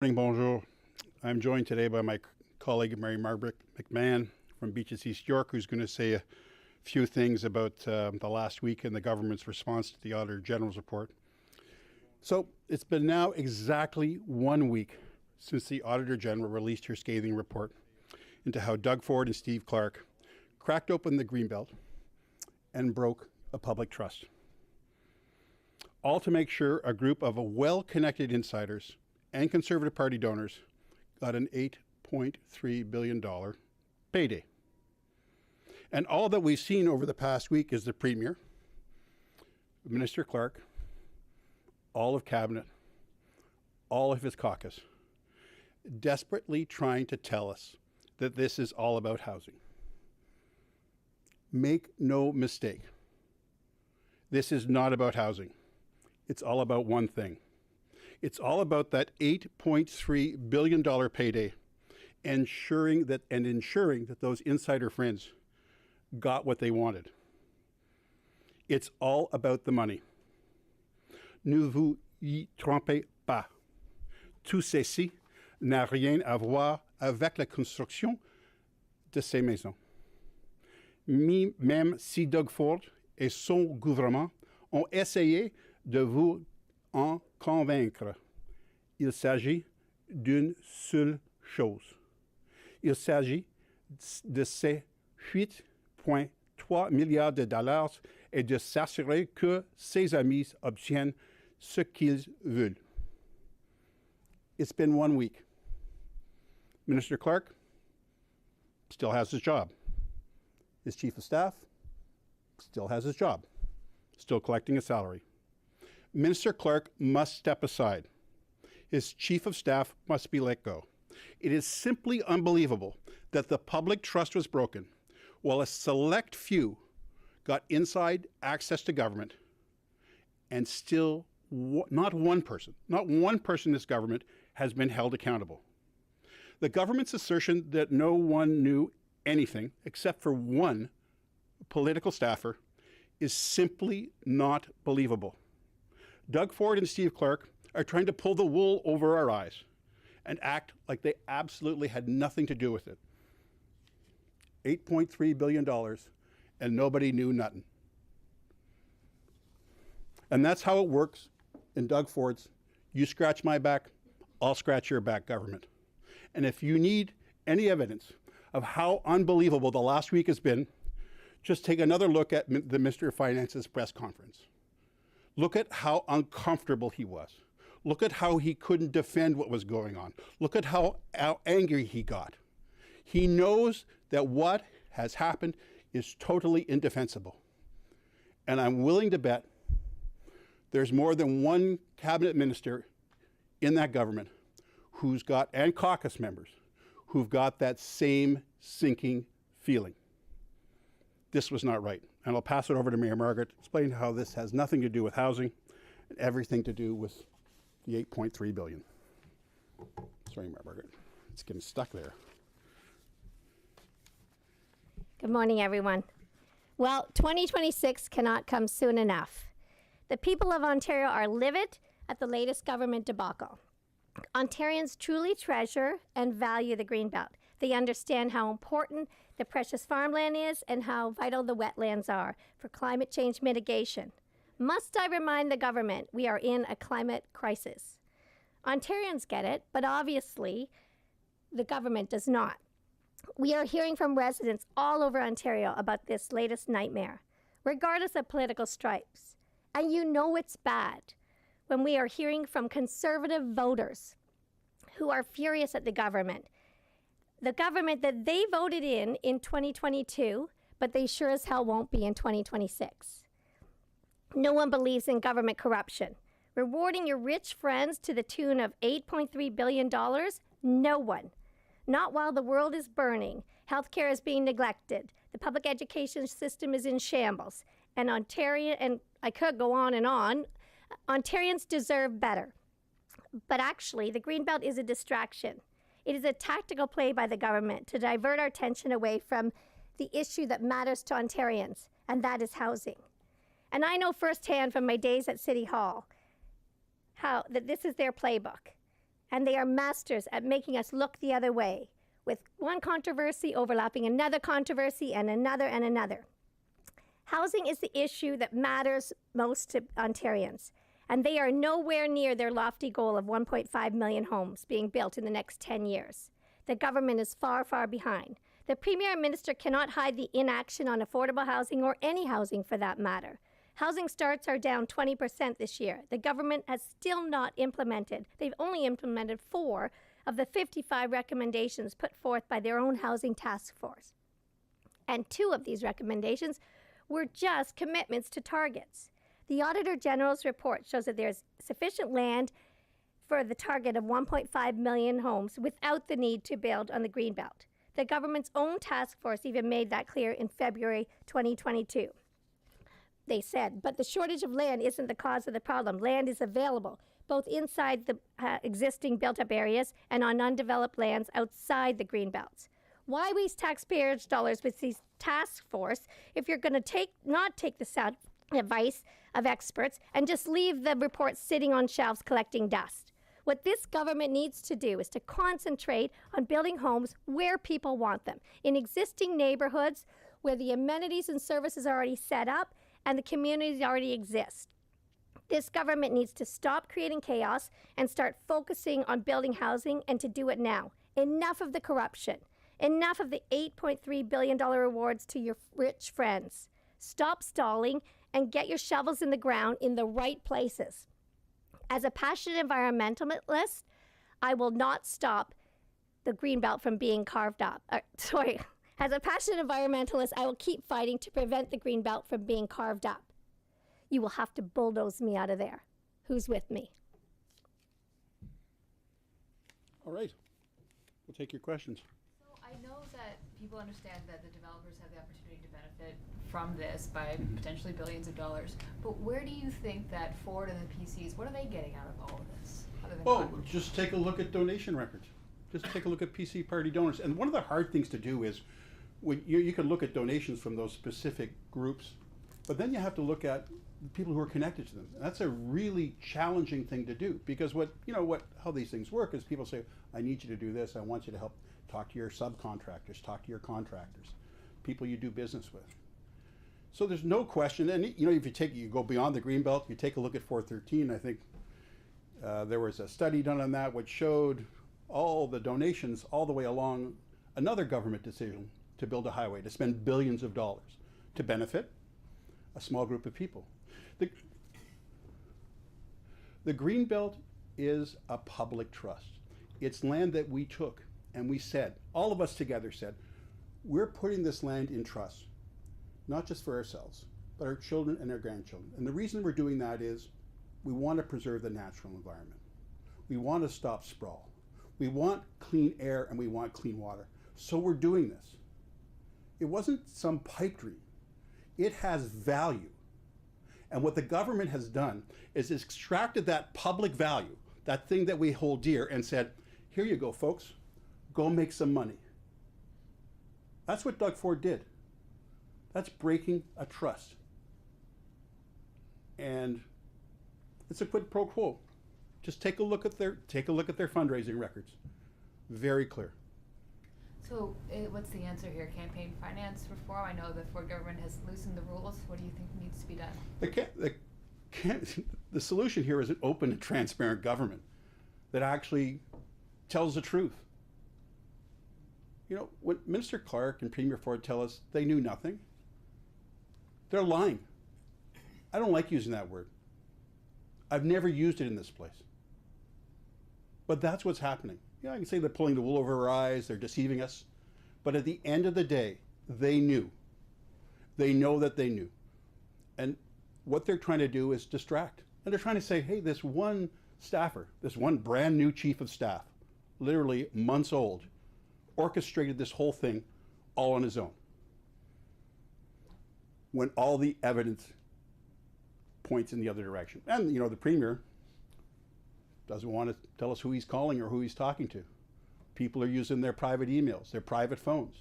Morning, bonjour. I'm joined today by my colleague Mary Margaret McMahon from Beaches East York, who's going to say a few things about the last week and the government's response to the Auditor General's report. So it's been now exactly 1 week since the Auditor General released her scathing report into how Doug Ford and Steve Clark cracked open the Greenbelt and broke a public trust. All to make sure a group of well-connected insiders and Conservative Party donors got an $8.3 billion payday. And all that we've seen over the past week is the Premier, Minister Clark, all of Cabinet, all of his caucus, desperately trying to tell us that this is all about housing. Make no mistake, this is not about housing. It's all about one thing. It's all about that $8.3 billion payday, ensuring that those insider friends got what they wanted. It's all about the money. Ne vous y trompez pas. Tout ceci n'a rien à voir avec la construction de ces maisons. Même si Doug Ford et son gouvernement ont essayé de vous en convaincre, il s'agit d'une seule chose. Il s'agit de ces 8,3 milliards de dollars et de s'assurer que ses amis obtiennent ce qu'ils veulent. It's been 1 week. Minister Clark still has his job. His chief of staff still has his job, still collecting a salary. Minister Clark must step aside. His chief of staff must be let go. It is simply unbelievable that the public trust was broken while a select few got inside access to government, and still not one person in this government has been held accountable. The government's assertion that no one knew anything except for one political staffer is simply not believable. Doug Ford and Steve Clark are trying to pull the wool over our eyes and act like they absolutely had nothing to do with it. $8.3 billion and nobody knew nothing. And that's how it works in Doug Ford's you scratch my back, I'll scratch your back government. And if you need any evidence of how unbelievable the last week has been, just take another look at the Minister of Finance's press conference. Look at how uncomfortable he was. Look at how he couldn't defend what was going on. Look at how angry he got. He knows that what has happened is totally indefensible. And I'm willing to bet there's more than one cabinet minister in that government who's got, and caucus members, who've got that same sinking feeling. This was not right. And I'll pass it over to Mayor Margaret to explain how this has nothing to do with housing and everything to do with the $8.3 billion. Sorry, Mayor Margaret. It's getting stuck there. Good morning, everyone. Well, 2026 cannot come soon enough. The people of Ontario are livid at the latest government debacle. Ontarians truly treasure and value the Greenbelt. They understand how important the precious farmland is and how vital the wetlands are for climate change mitigation. Must I remind the government we are in a climate crisis? Ontarians get it, but obviously the government does not. We are hearing from residents all over Ontario about this latest nightmare, regardless of political stripes. And you know it's bad when we are hearing from Conservative voters who are furious at the government that they voted in 2022, but they sure as hell won't be in 2026. No one believes in government corruption. Rewarding your rich friends to the tune of $8.3 billion? No one. Not while the world is burning, healthcare is being neglected, the public education system is in shambles, and I could go on and on, Ontarians deserve better. But actually, the Greenbelt is a distraction. It is a tactical play by the government to divert our attention away from the issue that matters to Ontarians, and that is housing. And I know firsthand from my days at City Hall how that this is their playbook. and they are masters at making us look the other way, with one controversy overlapping another controversy and another and another. Housing is the issue that matters most to Ontarians, and they are nowhere near their lofty goal of 1.5 million homes being built in the next 10 years. The government is far, far behind. The Premier and Minister cannot hide the inaction on affordable housing or any housing for that matter. Housing starts are down 20% this year. The government has still not implemented. They've only implemented 4 of the 55 recommendations put forth by their own housing task force. And 2 of these recommendations were just commitments to targets. The Auditor General's report shows that there's sufficient land for the target of 1.5 million homes without the need to build on the Greenbelt. The government's own task force even made that clear in February 2022. They said, but the shortage of land isn't the cause of the problem. Land is available, both inside the existing built-up areas and on undeveloped lands outside the Greenbelts. Why waste taxpayers' dollars with these task force if you're going to not take the sound advice of experts and just leave the reports sitting on shelves collecting dust? What this government needs to do is to concentrate on building homes where people want them, in existing neighborhoods where the amenities and services are already set up and the communities already exist. This government needs to stop creating chaos and start focusing on building housing, and to do it now. Enough of the corruption. Enough of the $8.3 billion awards to your rich friends. Stop stalling and get your shovels in the ground in the right places. As a passionate environmentalist, I will not stop the Greenbelt from being carved up. As a passionate environmentalist, I will keep fighting to prevent the Greenbelt from being carved up. You will have to bulldoze me out of there. Who's with me? All right. We'll take your questions. So I know that people understand that the developers have the opportunity to benefit from this by potentially billions of dollars, but where do you think that Ford and the PCs, what are they getting out of all of this? Other than Well, just take a look at donation records. Just take a look at PC party donors. And one of the hard things to do is, when you can look at donations from those specific groups, but then you have to look at the people who are connected to them. And that's a really challenging thing to do, because how these things work is people say, I need you to do this, I want you to help talk to your subcontractors, talk to your contractors, people you do business with. So there's no question, and if you go beyond the Greenbelt, you take a look at 413, I think there was a study done on that which showed all the donations all the way along another government decision to build a highway, to spend billions of dollars to benefit a small group of people. The Greenbelt is a public trust. It's land that we took and we said, all of us together said, we're putting this land in trust, not just for ourselves, but our children and our grandchildren. And the reason we're doing that is we want to preserve the natural environment. We want to stop sprawl. We want clean air and we want clean water. So we're doing this. It wasn't some pipe dream. It has value. And what the government has done is extracted that public value, that thing that we hold dear, and said, here you go, folks, go make some money. That's what Doug Ford did. That's breaking a trust. And it's a quid pro quo. Just take a look at their fundraising records. Very clear. So what's the answer here? Campaign finance reform? I know the Ford government has loosened the rules. What do you think needs to be done? The solution here is an open and transparent government that actually tells the truth. When Minister Clark and Premier Ford tell us they knew nothing, they're lying. I don't like using that word. I've never used it in this place. But that's what's happening. I can say they're pulling the wool over our eyes, they're deceiving us. But at the end of the day, they knew. They know that they knew. And what they're trying to do is distract. And they're trying to say, hey, this one staffer, this one brand new chief of staff, literally months old, orchestrated this whole thing all on his own. When all the evidence points in the other direction. And, the Premier doesn't want to tell us who he's calling or who he's talking to. People are using their private emails, their private phones.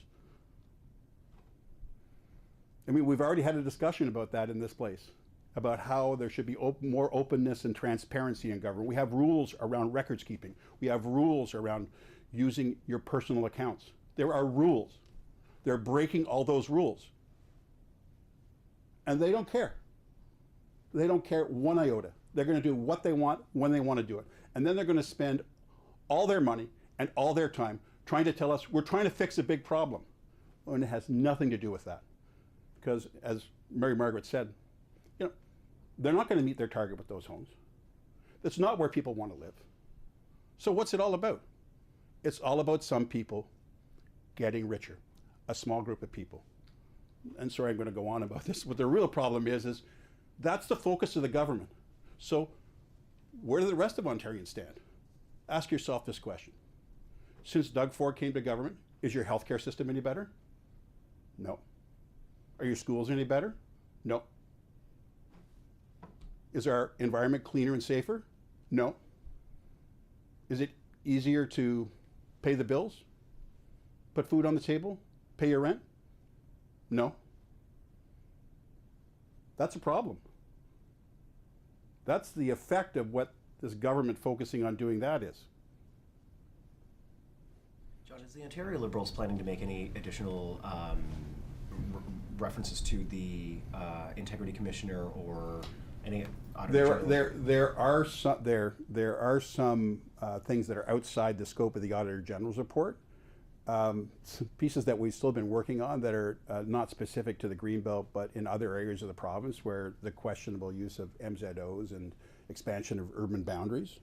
I mean, we've already had a discussion about that in this place. about how there should be more openness and transparency in government. We have rules around records keeping. We have rules around using your personal accounts. There are rules. They're breaking all those rules. And they don't care. They don't care one iota. They're going to do what they want when they want to do it. And then they're going to spend all their money and all their time trying to tell us we're trying to fix a big problem. And it has nothing to do with that. Because as Mary Margaret said, they're not going to meet their target with those homes. That's not where people want to live. So what's it all about? It's all about some people getting richer, a small group of people. And sorry, I'm going to go on about this. What the real problem is that's the focus of the government. So where do the rest of Ontarians stand? Ask yourself this question. Since Doug Ford came to government, is your healthcare system any better? No. Are your schools any better? No. Is our environment cleaner and safer? No. Is it easier to pay the bills? Put food on the table? Pay your rent? No. That's a problem. That's the effect of what this government focusing on doing that is. John, is the Ontario Liberals planning to make any additional references to the Integrity Commissioner or any Auditor? There are some things that are outside the scope of the Auditor General's report. Some pieces that we've still been working on that are not specific to the Greenbelt, but in other areas of the province where the questionable use of MZOs and expansion of urban boundaries.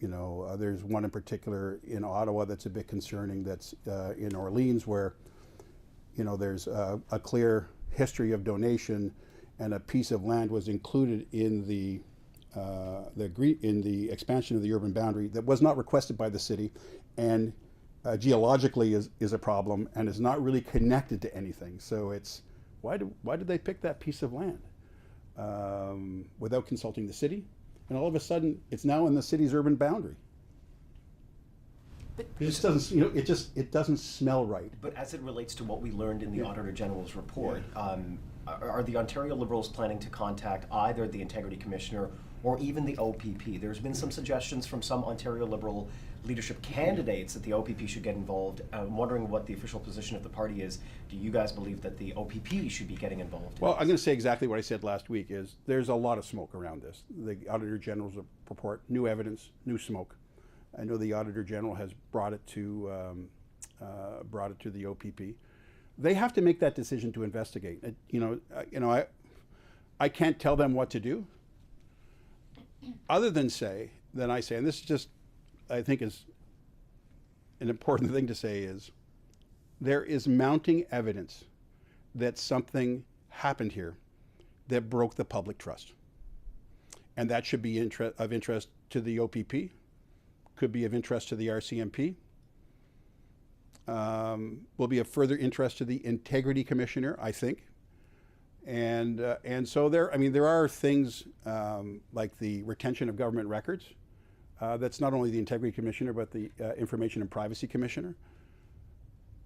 There's one in particular in Ottawa that's a bit concerning. That's in Orleans, where there's a clear history of donation, and a piece of land was included in the expansion of the urban boundary that was not requested by the city, and geologically is a problem and is not really connected to anything. So it's why did they pick that piece of land without consulting the city? And all of a sudden, it's now in the city's urban boundary. But it just doesn't, it doesn't smell right. But as it relates to what we learned in the Auditor General's report, are the Ontario Liberals planning to contact either the Integrity Commissioner or even the OPP? There's been some suggestions from some Ontario Liberal leadership candidates that the OPP should get involved. I'm wondering what the official position of the party is. Do you guys believe that the OPP should be getting involved? Well, I'm going to say exactly what I said last week. Is there's a lot of smoke around this. The Auditor General's report, new evidence, new smoke. I know the Auditor General has brought it to the OPP. They have to make that decision to investigate. I can't tell them what to do, other than I say, and this is just, I think is an important thing to say, is there is mounting evidence that something happened here that broke the public trust. And that should be of interest to the OPP, could be of interest to the RCMP, will be of further interest to the Integrity Commissioner, I think. And so there are things like the retention of government records. That's not only the Integrity Commissioner, but the Information and Privacy Commissioner.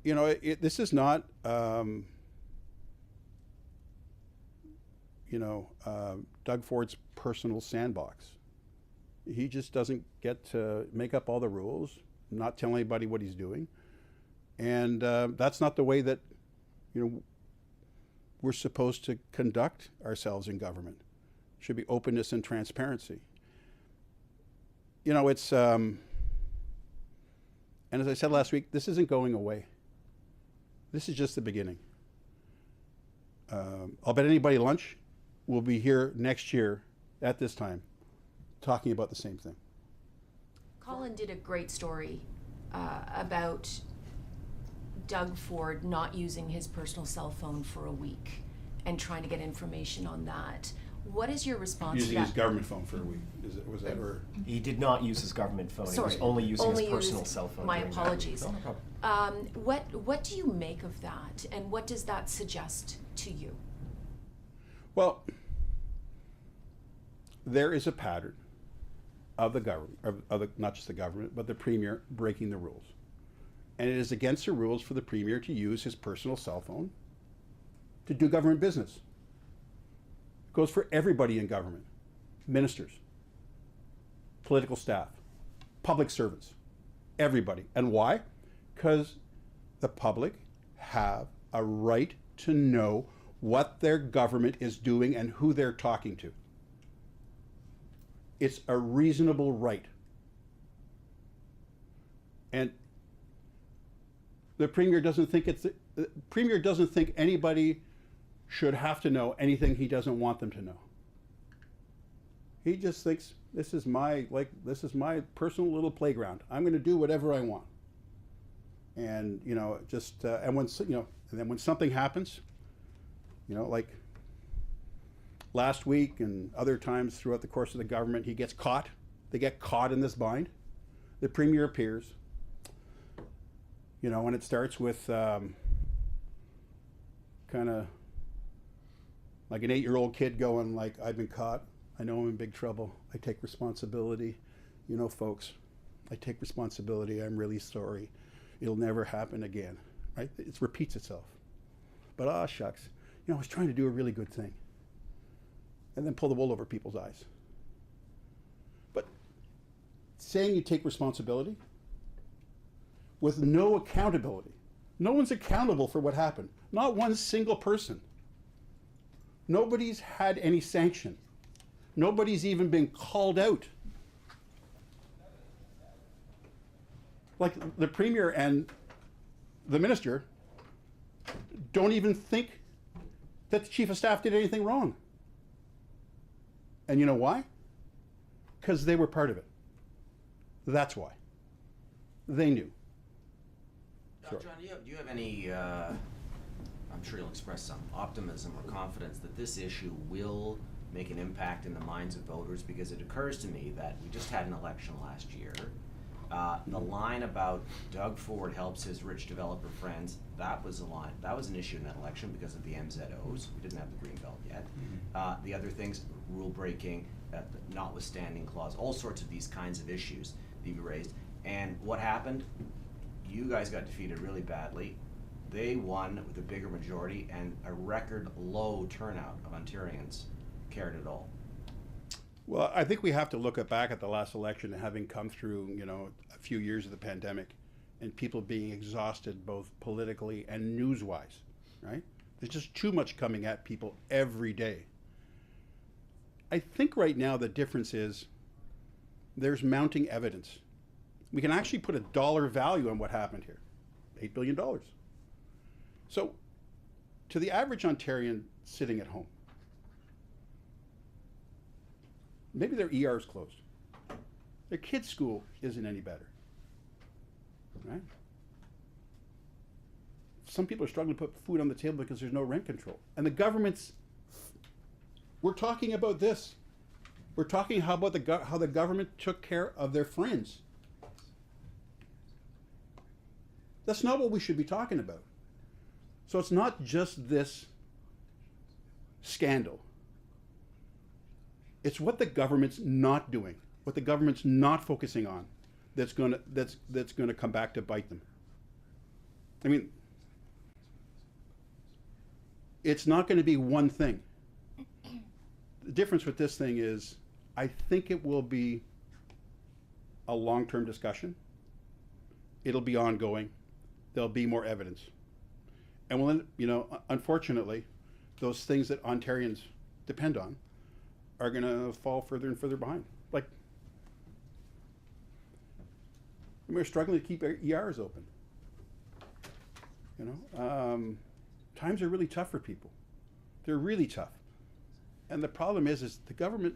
This is not, Doug Ford's personal sandbox. He just doesn't get to make up all the rules, not tell anybody what he's doing. And that's not the way that, we're supposed to conduct ourselves in government. Should be openness and transparency. It's, and as I said last week, this isn't going away. This is just the beginning. I'll bet anybody lunch will be here next year at this time talking about the same thing. Colin did a great story about Doug Ford not using his personal cell phone for a week and trying to get information on that. What is your response to that? Using his government phone for a week. Was that or? He did not use his government phone. Sorry, he was only using his personal cell phone. My apologies. No problem. What do you make of that, and what does that suggest to you? Well, there is a pattern of the government, not just the government, but the Premier breaking the rules. And it is against the rules for the Premier to use his personal cell phone to do government business. Goes for everybody in government. Ministers, political staff, public servants, everybody. And why? Because the public have a right to know what their government is doing and who they're talking to. It's a reasonable right. And the Premier doesn't think anybody should have to know anything he doesn't want them to know. He just thinks this is my personal little playground. I'm going to do whatever I want. And and then when something happens, like last week and other times throughout the course of the government, he gets caught. They get caught in this bind. The Premier appears. And it starts with kind of like an 8-year-old kid going like, I've been caught. I know I'm in big trouble. I take responsibility. Folks, I take responsibility. I'm really sorry. It'll never happen again, right? It repeats itself. But shucks, I was trying to do a really good thing. And then pull the wool over people's eyes. But saying you take responsibility with no accountability. No one's accountable for what happened. Not one single person. Nobody's had any sanction. Nobody's even been called out. Like the Premier and the Minister don't even think that the Chief of Staff did anything wrong. And you know why? Because they were part of it. That's why. They knew. John, do you have any, I'm sure you'll express some optimism or confidence that this issue will make an impact in the minds of voters? Because it occurs to me that we just had an election last year. The line about Doug Ford helps his rich developer friends, that was an issue in that election because of the MZOs. We didn't have the Greenbelt yet. The other things, rule breaking, notwithstanding clause, all sorts of these kinds of issues that you raised. And what happened? You guys got defeated really badly. They won with a bigger majority, and a record low turnout of Ontarians cared at all. Well, I think we have to look back at the last election, having come through, a few years of the pandemic, and people being exhausted both politically and news-wise, right? There's just too much coming at people every day. I think right now the difference is there's mounting evidence. We can actually put a dollar value on what happened here, $8 billion. So, to the average Ontarian sitting at home, maybe their ER is closed. Their kid's school isn't any better, right? Some people are struggling to put food on the table because there's no rent control. And the government's, we're talking about this. We're talking how the government took care of their friends. That's not what we should be talking about. So it's not just this scandal. It's what the government's not doing, what the government's not focusing on, that's gonna come back to bite them. I mean, it's not going to be one thing. The difference with this thing is, I think it will be a long-term discussion. It'll be ongoing. There'll be more evidence. And well, unfortunately, those things that Ontarians depend on are going to fall further and further behind. Like, we're struggling to keep our ERs open. Times are really tough for people. They're really tough. And the problem is the government,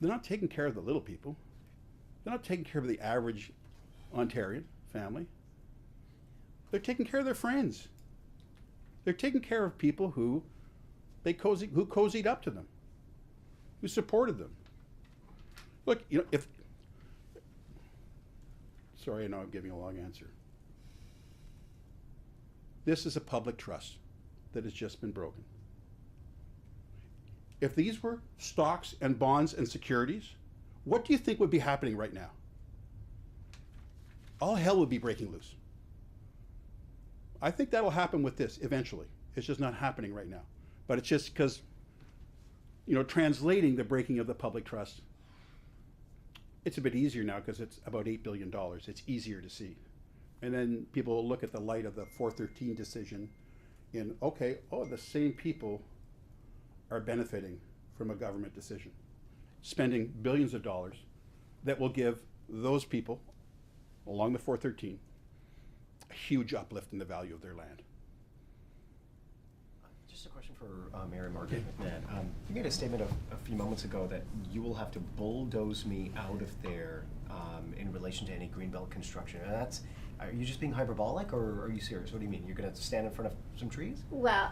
they're not taking care of the little people. They're not taking care of the average Ontarian family. They're taking care of their friends. They're taking care of people who cozied up to them, who supported them. Look, sorry, I know I'm giving a long answer. This is a public trust that has just been broken. If these were stocks and bonds and securities, what do you think would be happening right now? All hell would be breaking loose. I think that'll happen with this eventually. It's just not happening right now. But it's just because translating the breaking of the public trust. It's a bit easier now because it's about $8 billion. It's easier to see. And then people will look at the light of the 413 decision in, the same people are benefiting from a government decision, spending billions of dollars that will give those people along the 413 a huge uplift in the value of their land. Just a question for Mayor Margaret McMahon. You made a statement a few moments ago that you will have to bulldoze me out of there in relation to any Greenbelt construction. Are you just being hyperbolic, or are you serious? What do you mean? You're going to have to stand in front of some trees? Well,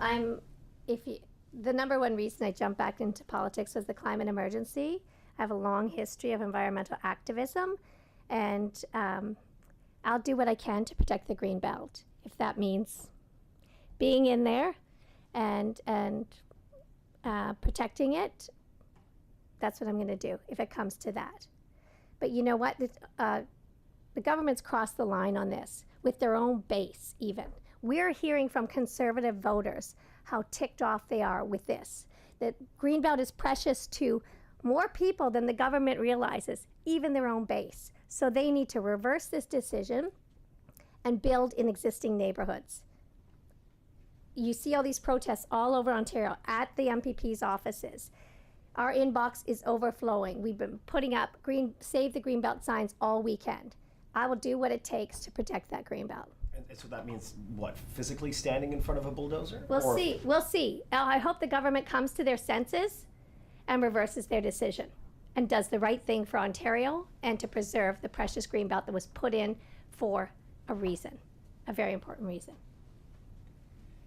the number one reason I jumped back into politics was the climate emergency. I have a long history of environmental activism, and I'll do what I can to protect the Greenbelt. If that means being in there and protecting it, that's what I'm going to do if it comes to that. But you know what? The government's crossed the line on this with their own base even. We're hearing from conservative voters how ticked off they are with this. That Greenbelt is precious to more people than the government realizes, even their own base. So they need to reverse this decision and build in existing neighborhoods. You see all these protests all over Ontario at the MPP's offices. Our inbox is overflowing. We've been putting up Save the Greenbelt signs all weekend. I will do what it takes to protect that Greenbelt. And so that means what? Physically standing in front of a bulldozer? We'll see. We'll see. I hope the government comes to their senses and reverses their decision and does the right thing for Ontario and to preserve the precious Greenbelt that was put in for a reason, a very important reason.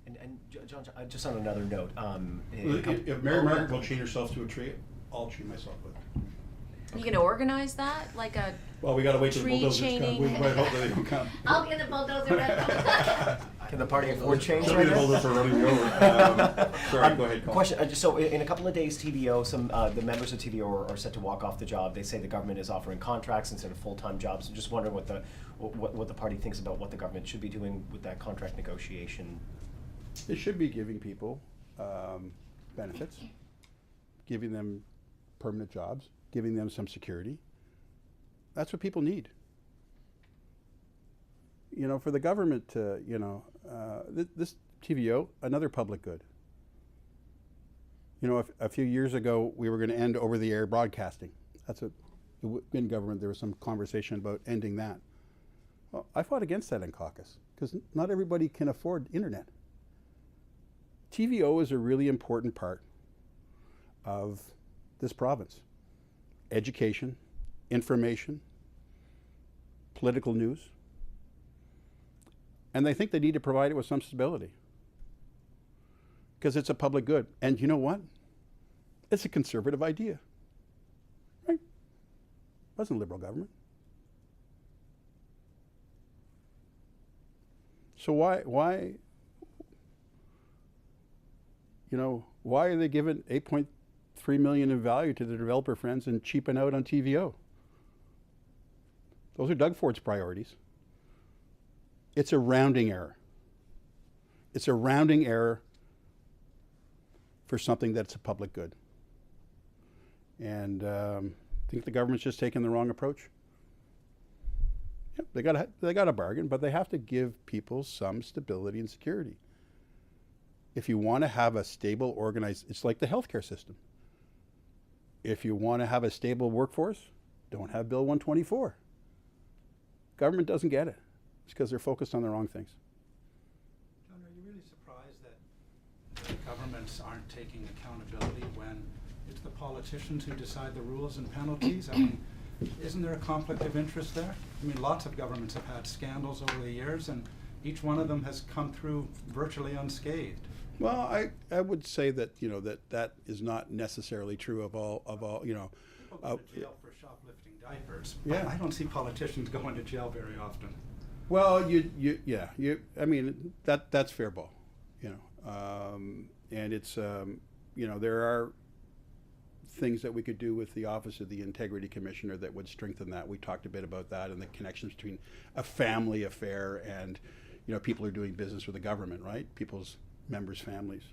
And John, just on another note, If Mary Margaret will chain herself to a tree, I'll chain myself with it. Are you going to organize that? Like a Well, we got to wait till the tree bulldozers come. chaining? We might hope that they don't come. I'll get the bulldozer ready. can the party afford change She'll right be the now? bulldozer running me over. Sorry, go ahead, Colin. Question, so in a couple of days, TVO, the members of TVO are set to walk off the job. They say the government is offering contracts instead of full-time jobs. I'm just wondering what the party thinks about what the government should be doing with that contract negotiation. It should be giving people benefits, giving them permanent jobs, giving them some security. That's what people need. For the government to, this TVO, another public good. A few years ago, we were going to end over-the-air broadcasting. That's what, in government, there was some conversation about ending that. Well, I fought against that in caucus, because not everybody can afford internet. TVO is a really important part of this province. Education, information, political news. And they think they need to provide it with some stability because it's a public good. And you know what? It's a conservative idea, right? It wasn't a liberal government. So why are they giving $8.3 million in value to the developer friends and cheaping out on TVO? Those are Doug Ford's priorities. It's a rounding error. It's a rounding error for something that's a public good. And I think the government's just taking the wrong approach. Yep, they got a bargain, but they have to give people some stability and security. If you want to have a stable, organized, it's like the healthcare system. If you want to have a stable workforce, don't have Bill 124. Government doesn't get it. It's because they're focused on the wrong things. John, are you really surprised that governments aren't taking accountability when it's the politicians who decide the rules and penalties? I mean, isn't there a conflict of interest there? I mean, lots of governments have had scandals over the years, and each one of them has come through virtually unscathed. Well, I would say that that is not necessarily true of all. People go to jail for shoplifting diapers. Yeah. But I don't see politicians going to jail very often. Well, I mean that's fair ball, and it's there are things that we could do with the Office of the Integrity Commissioner that would strengthen that. We talked a bit about that and the connections between a family affair and people who are doing business with the government, right? People's members' families.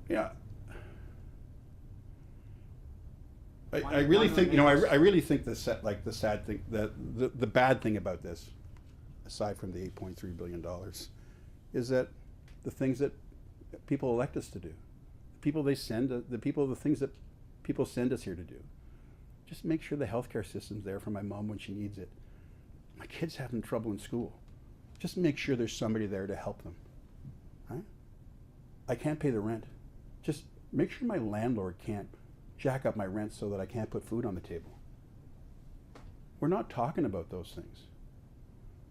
Yeah, I really think, you know, I really think the sad thing, the bad thing about this, aside from the $8.3 billion, is that the things that people elect us to do, the things that people send us here to do. Just make sure the healthcare system's there for my mom when she needs it. My kid's having trouble in school. Just make sure there's somebody there to help them. Right? I can't pay the rent. Just make sure my landlord can't jack up my rent so that I can't put food on the table. We're not talking about those things.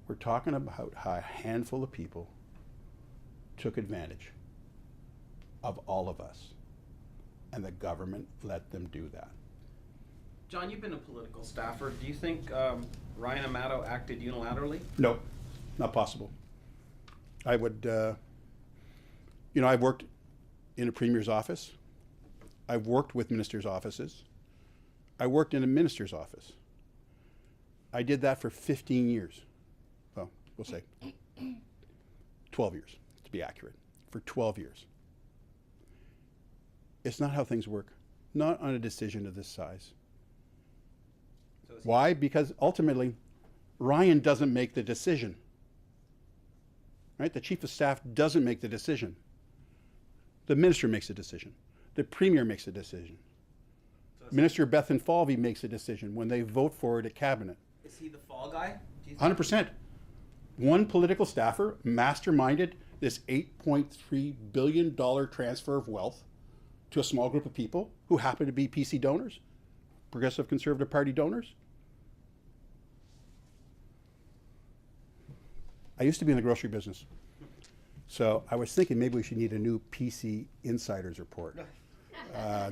We're talking about how a handful of people took advantage of all of us, and the government let them do that. John, you've been a political staffer. Do you think Ryan Amato acted unilaterally? No, not possible. I would, you know, I've worked in a premier's office. I've worked with ministers' offices. I worked in a minister's office. I did that for 15 years. Well, we'll say 12 years, to be accurate, for 12 years. It's not how things work, not on a decision of this size. Why? Because ultimately, Ryan doesn't make the decision. Right? The chief of staff doesn't make the decision. The minister makes a decision. The premier makes a decision. Minister Bethan Falvey makes a decision when they vote for it at cabinet. Is he the fall guy? 100%. One political staffer masterminded this $8.3 billion transfer of wealth to a small group of people who happen to be PC donors, Progressive Conservative Party donors. I used to be in the grocery business. So I was thinking maybe we should need a new PC Insiders report.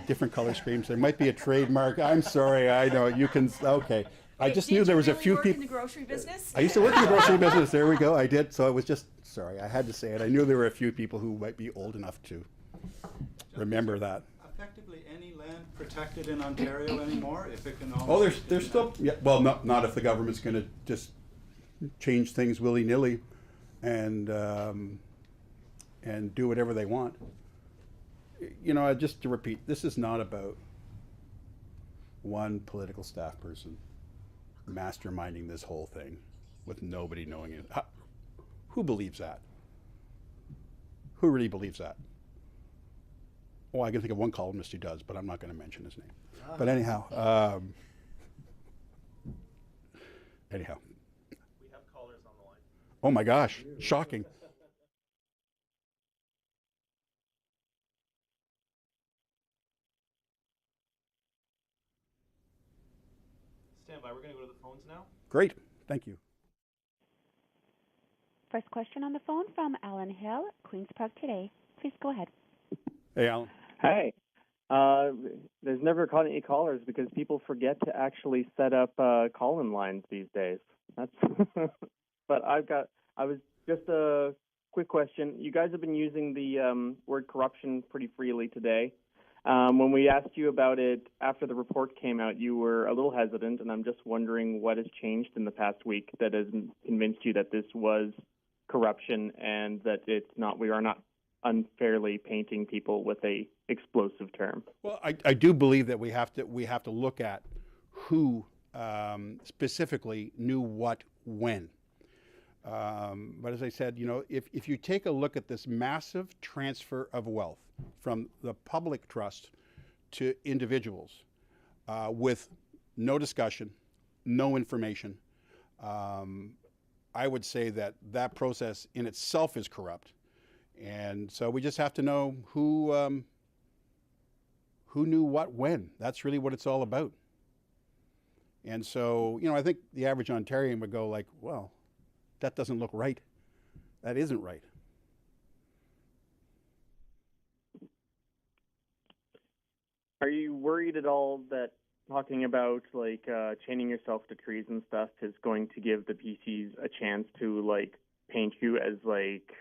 Different color schemes. There might be a trademark. I'm sorry, I know, you can, okay. I just knew there was a few people. in the grocery business? I used to work in the grocery business, there we go, I did. So I was just, sorry, I had to say it. I knew there were a few people who might be old enough to remember that. Effectively any land protected in Ontario anymore, if it can Oh, there's still, yeah, well, not if the government's gonna just change things willy-nilly and do whatever they want. You know, just to repeat, this is not about one political staff person masterminding this whole thing with nobody knowing it. Who believes that? Who really believes that? Oh, I can think of one columnist who does, but I'm not going to mention his name. But anyhow, anyhow. We have callers on the line. Oh my gosh, shocking. Stand by, we're going to go to the phones now. Great, thank you. First question on the phone from Alan Hill, Queen's Park Today. Please go ahead. Hey, Alan. Hi. There's never any callers because people forget to actually set up call-in lines these days. That's but I was just a quick question. You guys have been using the word corruption pretty freely today. When we asked you about it after the report came out, you were a little hesitant, and I'm just wondering what has changed in the past week that has convinced you that this was corruption and that we are not unfairly painting people with a explosive term. Well, I do believe that we have to look at who specifically knew what when. But as I said, you know, if you take a look at this massive transfer of wealth from the public trust to individuals with no discussion, no information, I would say that process in itself is corrupt. And so we just have to know who knew what when. That's really what it's all about. And so, you know, I think the average Ontarian would go like, well, that doesn't look right. That isn't right. Are you worried at all that talking about like chaining yourself to trees and stuff is going to give the PCs a chance to like paint you as like,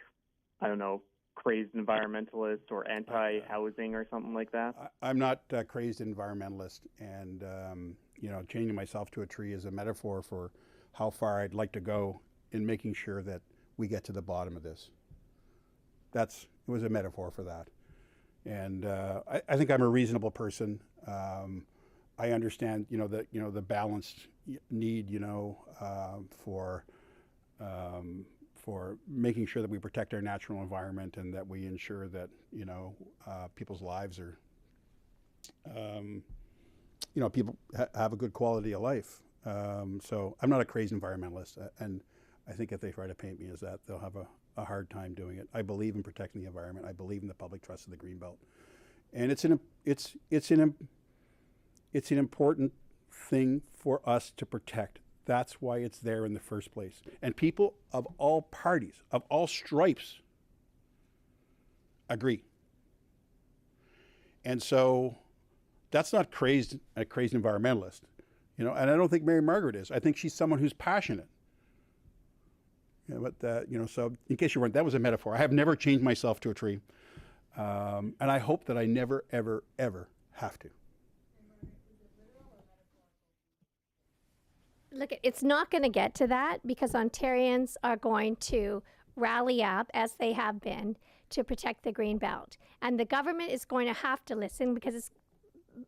I don't know, crazed environmentalist or anti-housing or something like that? I'm not a crazed environmentalist, and you know, chaining myself to a tree is a metaphor for how far I'd like to go in making sure that we get to the bottom of this. It was a metaphor for that. And I think I'm a reasonable person. I understand, the balanced need, for making sure that we protect our natural environment and that we ensure that, people's lives are, people have a good quality of life. So I'm not a crazy environmentalist, and I think if they try to paint me as that, they'll have a hard time doing it. I believe in protecting the environment. I believe in the public trust of the Greenbelt, and it's an important thing for us to protect. That's why it's there in the first place. And people of all parties, of all stripes, agree. And so that's not a crazy environmentalist, and I don't think Mary Margaret is. I think she's someone who's passionate. So in case you weren't, that was a metaphor. I have never changed myself to a tree. And I hope that I never, ever, ever have to. Look, it's not going to get to that because Ontarians are going to rally up, as they have been, to protect the Greenbelt. And the government is going to have to listen because it's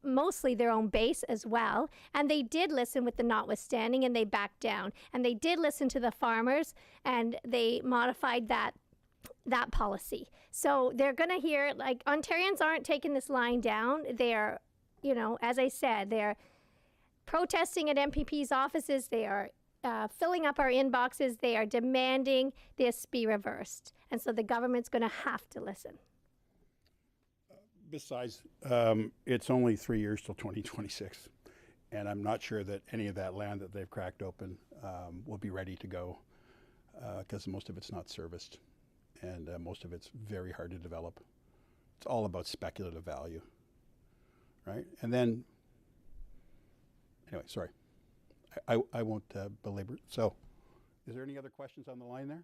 mostly their own base as well. And they did listen with the notwithstanding, and they backed down. And they did listen to the farmers, and they modified that policy. So they're going to hear, Ontarians aren't taking this lying down. They're, as I said, they're protesting at MPP's offices. They are filling up our inboxes. They are demanding this be reversed. And so the government's going to have to listen. Besides, it's only 3 years till 2026. And I'm not sure that any of that land that they've cracked open will be ready to go because most of it's not serviced. And most of it's very hard to develop. It's all about speculative value, right? And then, anyway, sorry, I won't belabor it. So, is there any other questions on the line there?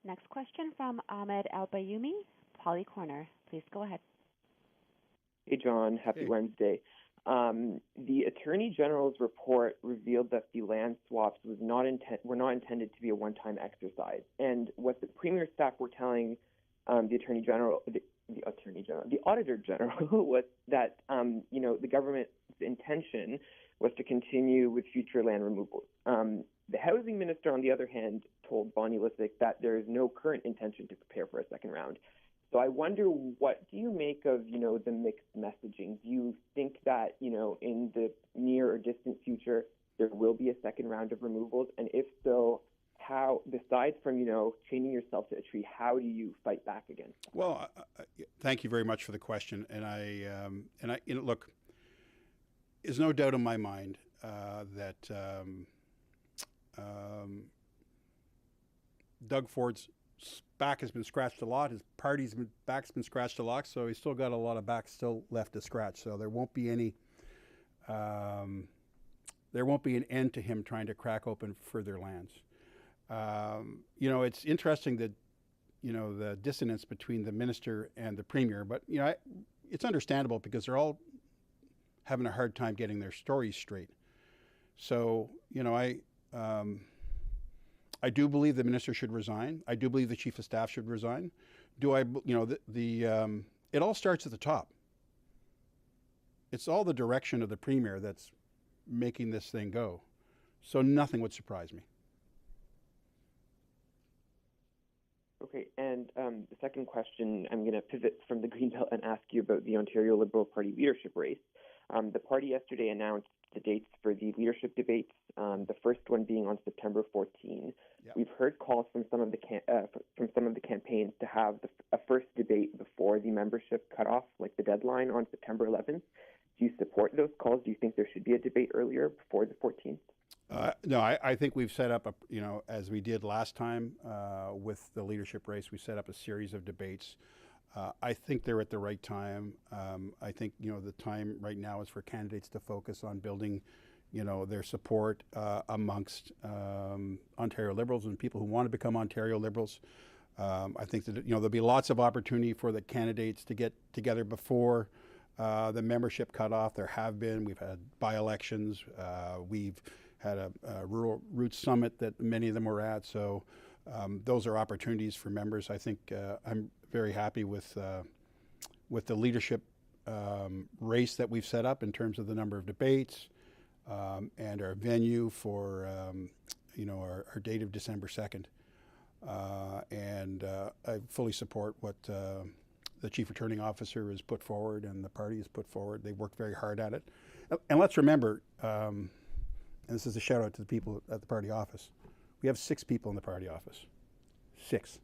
Next question from Ahmed Al-Bayoumi, Poly Corner. Please go ahead. Hey, John. Happy Wednesday. The Attorney General's report revealed that the land swaps were not intended to be a one-time exercise. And what the Premier's staff were telling the Auditor General was that the government's intention was to continue with future land removals. The Housing Minister, on the other hand, told Bonnie Lysyk that there is no current intention to prepare for a second round. So I wonder, what do you make of, the mixed messaging? Do you think that, in the near or distant future, there will be a second round of removals? And if so, how, besides from, chaining yourself to a tree, how do you fight back against that? Well, thank you very much for the question. And I look, there's no doubt in my mind that Doug Ford's back has been scratched a lot. His party's back's been scratched a lot, so he's still got a lot of back still left to scratch. So there won't be any, there won't be an end to him trying to crack open further lands. It's interesting that, the dissonance between the minister and the premier, but it's understandable because they're all having a hard time getting their stories straight. So I do believe the minister should resign. I do believe the chief of staff should resign. It all starts at the top. It's all the direction of the premier that's making this thing go. So nothing would surprise me. Okay, and the second question, I'm going to pivot from the Greenbelt and ask you about the Ontario Liberal Party leadership race. The party yesterday announced the dates for the leadership debates, the first one being on September 14. Yep. We've heard calls from some of the campaigns to have a first debate before the membership cutoff, like the deadline on September 11th. Do you support those calls? Do you think there should be a debate earlier, before the 14th? No, I think we've set up as we did last time with the leadership race, we set up a series of debates. I think they're at the right time. I think, the time right now is for candidates to focus on building, their support amongst Ontario Liberals and people who want to become Ontario Liberals. I think that, there'll be lots of opportunity for the candidates to get together before the membership cutoff. There have been. We've had by-elections. We've had a Rural Roots Summit that many of them were at. So those are opportunities for members. I think I'm very happy with the leadership race that we've set up in terms of the number of debates and our venue for our date of December 2nd. I fully support what the Chief Returning Officer has put forward and the party has put forward. They worked very hard at it. And let's remember, and this is a shout out to the people at the party office, we have 6 people in the party office. 6.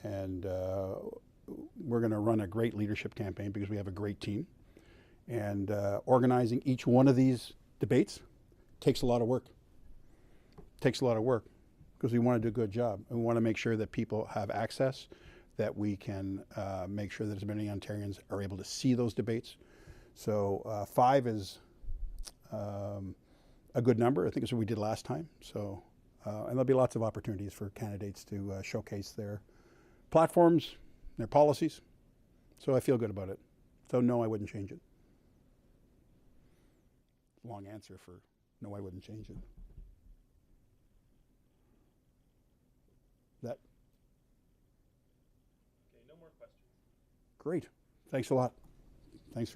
And we're going to run a great leadership campaign because we have a great team. And organizing each one of these debates takes a lot of work. Takes a lot of work because we want to do a good job. And we want to make sure that people have access, that we can make sure that as many Ontarians are able to see those debates. So 5 is a good number. I think it's what we did last time. So, and there'll be lots of opportunities for candidates to showcase their platforms, their policies. So I feel good about it. So no, I wouldn't change it. Long answer for no, I wouldn't change it. That. Okay, no more questions. Great. Thanks a lot.